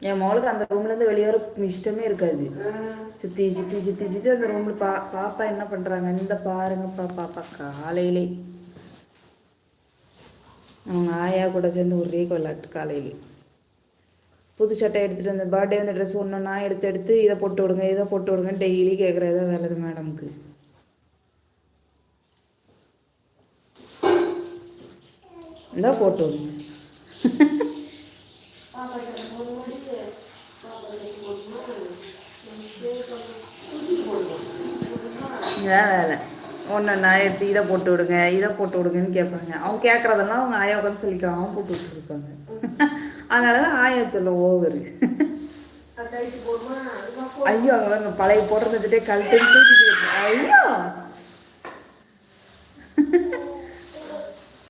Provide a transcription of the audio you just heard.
என் மகளுக்கு அந்த ரூம்லேருந்து வெளியே வர இஷ்டமே இருக்காது. சுற்றி சுற்றி சுற்றி சுற்றி அந்த ரூமில் பாப்பா என்ன பண்ணுறாங்க இந்த பாருங்கப்பா பாப்பா காலையிலே அவங்க ஆயா கூட சேர்ந்து ஒரே விளையாட்டு. காலையிலே புது சட்டை எடுத்துகிட்டு வந்து பர்த்டே வந்து ட்ரெஸ் ஒன்று நான் எடுத்து இதை போட்டு விடுங்க இதை போட்டு விடுங்கன்னு டெய்லி கேட்குறதா வேலை மேடமுக்கு. இந்த போட்டு விடுங்க. இதான் வேலை. ஒன்று நான் எடுத்து இதை போட்டு விடுங்கன்னு கேட்பாங்க. அவங்க கேட்குறதெல்லாம் அவங்க ஆயா உட்காந்து சொல்லிக்காம போட்டு விட்டுருப்பாங்க. அதனால தான் ஆயா சொல்ல ஓவரு. ஐயோ அங்கே வந்து பழைய போடுறதுட்டே கழட்டு தூக்கிட்டு ஐயோ